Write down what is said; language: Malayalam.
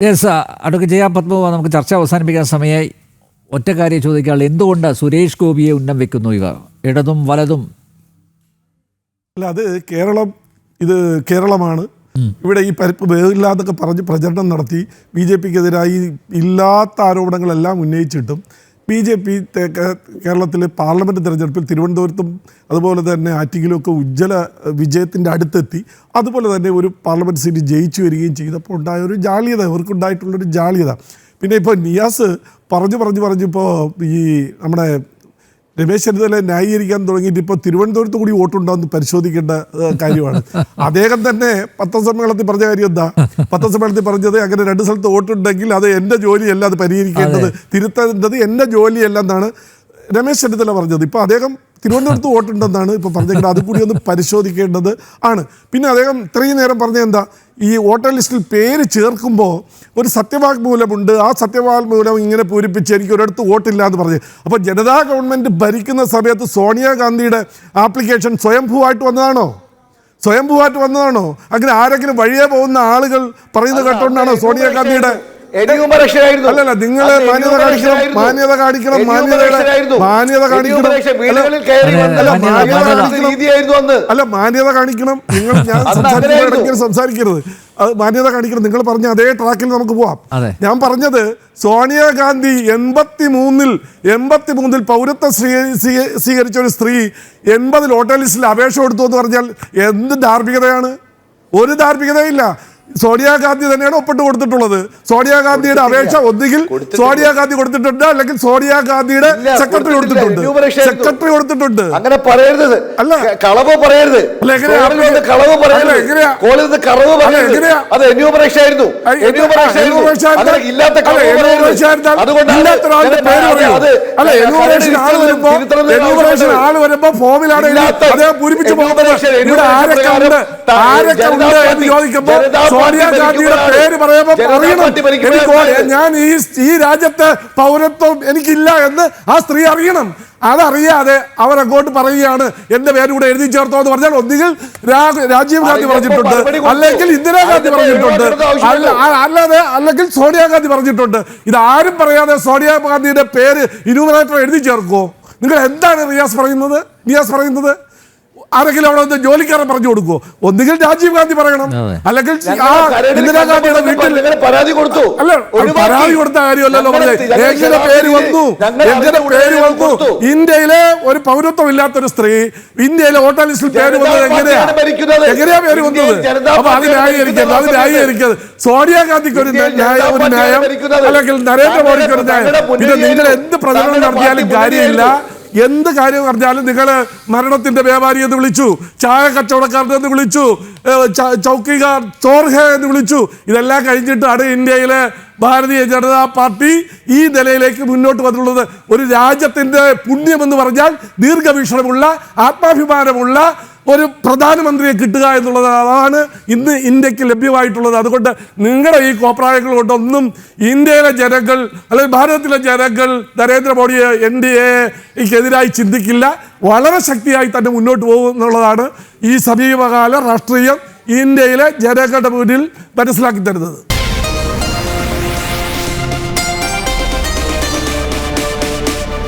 യെസ്, അഡ്വക്കേറ്റ് ജയ പത്മകുമാർ, നമുക്ക് ചർച്ച അവസാനിപ്പിക്കാൻ സമയമായി. ഒറ്റ കാര്യം ചോദിക്കാനുള്ളത്, എന്തുകൊണ്ട് സുരേഷ് ഗോപിയെ ഉന്നം വെക്കുന്നു ഇവർ, ഇടതും വലതും? അല്ല, അത് ഇത് കേരളമാണ്. ഇവിടെ ഈ പരിപ്പ് വേവില്ലാതൊക്കെ പറഞ്ഞ് പ്രചരണം നടത്തി ബി ജെ പിക്കെതിരായി ഇല്ലാത്ത ആരോപണങ്ങളെല്ലാം ഉന്നയിച്ചിട്ടും ബി ജെ പി കേരളത്തിലെ പാർലമെൻറ്റ് തിരഞ്ഞെടുപ്പിൽ തിരുവനന്തപുരത്തും അതുപോലെ തന്നെ ആറ്റിങ്ങിലുമൊക്കെ ഉജ്ജ്വല വിജയത്തിൻ്റെ അടുത്തെത്തി. അതുപോലെ തന്നെ ഒരു പാർലമെൻറ്റ് സീറ്റ് ജയിച്ചു വരികയും ചെയ്തപ്പോൾ ഉണ്ടായ ഒരു ജാള്യത, ഇവർക്കുണ്ടായിട്ടുള്ളൊരു ജാള്യത. പിന്നെ ഇപ്പോൾ നിയാസ് പറഞ്ഞിപ്പോൾ ഈ നമ്മുടെ രമേശ് ചെന്നിത്തല ന്യായീകരിക്കാൻ തുടങ്ങിയിട്ട് ഇപ്പോൾ തിരുവനന്തപുരത്ത് കൂടി വോട്ടുണ്ടോയെന്ന് പരിശോധിക്കേണ്ട കാര്യമാണ്. അദ്ദേഹം തന്നെ പത്രസമ്മേളനത്തിൽ പറഞ്ഞ കാര്യം എന്താ? പത്രസമ്മേളനത്തിൽ പറഞ്ഞത് അങ്ങനെ 2 സ്ഥലത്ത് വോട്ടുണ്ടെങ്കിൽ അത് എൻ്റെ ജോലിയല്ല, അത് പരിഹരിക്കേണ്ടത്, തിരുത്തേണ്ടത് എൻ്റെ ജോലിയല്ല എന്നാണ് രമേശ് ചെന്നിത്തല പറഞ്ഞത്. ഇപ്പോൾ അദ്ദേഹം തിരുവനന്തപുരത്ത് വോട്ടുണ്ടെന്നാണ് ഇപ്പോൾ പറഞ്ഞേക്കുന്നത്. അതുകൂടി ഒന്ന് പരിശോധിക്കേണ്ടത് ആണ്. പിന്നെ അദ്ദേഹം ഇത്രയും നേരം പറഞ്ഞത് എന്താ, ഈ വോട്ടർ ലിസ്റ്റിൽ പേര് ചേർക്കുമ്പോൾ ഒരു സത്യവാങ്മൂലമുണ്ട്, ആ സത്യവാങ്മൂലം ഇങ്ങനെ പൂരിപ്പിച്ച് എനിക്ക് ഒരിടത്ത് വോട്ടില്ല എന്ന് പറഞ്ഞ്. അപ്പോൾ ജനതാ ഗവൺമെൻറ് ഭരിക്കുന്ന സമയത്ത് സോണിയാഗാന്ധിയുടെ ആപ്ലിക്കേഷൻ സ്വയംഭൂവായിട്ട് വന്നതാണോ? അങ്ങനെ ആരെങ്കിലും വഴിയെ പോകുന്ന ആളുകൾ പറയുന്നത് കേട്ടോണ്ടാണോ സോണിയാഗാന്ധിയുടെ? അല്ലല്ല, നിങ്ങൾ മാന്യത കാണിക്കണം. നിങ്ങൾ ഞാൻ സംസാരിക്കരുത്, അത് മാന്യത കാണിക്കണം. നിങ്ങൾ പറഞ്ഞ അതേ ട്രാക്കിൽ നമുക്ക് പോവാം. ഞാൻ പറഞ്ഞത് സോണിയാഗാന്ധി 83-ൽ പൗരത്വം സ്വീകരിച്ച ഒരു സ്ത്രീ 80 വോട്ടർ ലിസ്റ്റിൽ അപേക്ഷ കൊടുത്തു എന്ന് പറഞ്ഞാൽ എന്ത് ധാർമ്മികതയാണ്? ഒരു ധാർമ്മികതയില്ല. സോണിയാഗാന്ധി തന്നെയാണ് ഒപ്പിട്ട് കൊടുത്തിട്ടുള്ളത്. സോണിയാഗാന്ധിയുടെ അപേക്ഷ ഒന്നുകിൽ സോണിയാഗാന്ധി കൊടുത്തിട്ടുണ്ട്, അല്ലെങ്കിൽ സോണിയാഗാന്ധിയുടെ സെക്രട്ടറി കൊടുത്തിട്ടുണ്ട്. അങ്ങനെ പറയരുത്, അല്ല കളവ് പറയരുത്, കളവ് പറയരുത്. ആള് വരുമ്പോ ഫോമിലാണ് പൂരിപ്പിച്ചു പോകുന്നത്. ആരൊക്കെ ഉണ്ട് എന്ന് ചോദിക്കുമ്പോ സോണിയാഗാന്ധിയുടെ പേര് പറയുമ്പോൾ പറയണം, ഞാൻ ഈ രാജ്യത്തെ പൗരത്വം എനിക്കില്ല എന്ന് ആ സ്ത്രീ അറിയണം. അതറിയാതെ അവരങ്ങോട്ട് പറയുകയാണ് എൻ്റെ പേര് കൂടെ എഴുതി ചേർത്തോ എന്ന് പറഞ്ഞാൽ ഒന്നുകിൽ രാജീവ് ഗാന്ധി പറഞ്ഞിട്ടുണ്ട്, അല്ലെങ്കിൽ ഇന്ദിരാഗാന്ധി പറഞ്ഞിട്ടുണ്ട്, അല്ലെങ്കിൽ സോണിയാഗാന്ധി പറഞ്ഞിട്ടുണ്ട്. ഇതാരും പറയാതെ സോണിയാഗാന്ധിയുടെ പേര് ഇനുമറേറ്റർ എഴുതി ചേർക്കുമോ? നിങ്ങൾ എന്താണ് നിയാസ് പറയുന്നത്? ആരെങ്കിലും അവിടെ ഒന്ന് ജോലിക്കാരൻ പറഞ്ഞു കൊടുക്കുമോ? ഒന്നുകിൽ രാജീവ് ഗാന്ധി പറയണം, അല്ലെങ്കിൽ ഇന്ദിരാഗാന്ധിയുടെ വീട്ടിൽ പരാതി കൊടുത്തു. അല്ല, പരാതി കൊടുത്ത കാര്യമല്ലല്ലോ പറഞ്ഞത്. എങ്ങനെ പേര് വന്നു? ഇന്ത്യയിലെ ഒരു പൗരത്വം ഇല്ലാത്തൊരു സ്ത്രീ ഇന്ത്യയിലെ വോട്ടർ ലിസ്റ്റിൽ പേര് വന്നത് എങ്ങനെയാ പേര് വന്നത്? അപ്പൊ അത് ന്യായീകരിക്കുന്നത് സോണിയാഗാന്ധിക്ക് ഒരു ന്യായം, അല്ലെങ്കിൽ നരേന്ദ്രമോദിക്ക് ഒരു ന്യായം. പിന്നെ നിങ്ങൾ എന്ത് പ്രചരണം നടത്തിയാലും കാര്യമില്ല. എന്ത് കാര്യം പറഞ്ഞാലും നിങ്ങൾ മരണത്തിന്റെ വ്യാപാരി എന്ന് വിളിച്ചു, ചായ കച്ചവടക്കാരൻ എന്ന് വിളിച്ചു, ചൗക്കികാർ ചോർഹ എന്ന് വിളിച്ചു. ഇതെല്ലാം കഴിഞ്ഞിട്ടാണ് ഇന്ത്യയിലെ ഭാരതീയ ജനതാ പാർട്ടി ഈ നിലയിലേക്ക് മുന്നോട്ട് വന്നിട്ടുള്ളത്. ഒരു രാജ്യത്തിൻ്റെ പുണ്യമെന്ന് പറഞ്ഞാൽ ദീർഘവീക്ഷണമുള്ള, ആത്മാഭിമാനമുള്ള ഒരു പ്രധാനമന്ത്രിയെ കിട്ടുക എന്നുള്ളത്, അതാണ് ഇന്ന് ഇന്ത്യക്ക് ലഭ്യമായിട്ടുള്ളത്. അതുകൊണ്ട് നിങ്ങളുടെ ഈ കോപ്രായങ്ങൾ കൊണ്ടൊന്നും ഇന്ത്യയിലെ ജനങ്ങൾ, അല്ലെങ്കിൽ ഭാരതത്തിലെ ജനങ്ങൾ നരേന്ദ്രമോദിയെ NDAക്കെതിരായി ചിന്തിക്കില്ല. വളരെ ശക്തിയായി തന്നെ മുന്നോട്ട് പോകും എന്നുള്ളതാണ് ഈ സമീപകാല രാഷ്ട്രീയം ഇന്ത്യയിലെ ജനങ്ങളുടെ മുന്നിൽ മനസ്സിലാക്കി തരുന്നത്.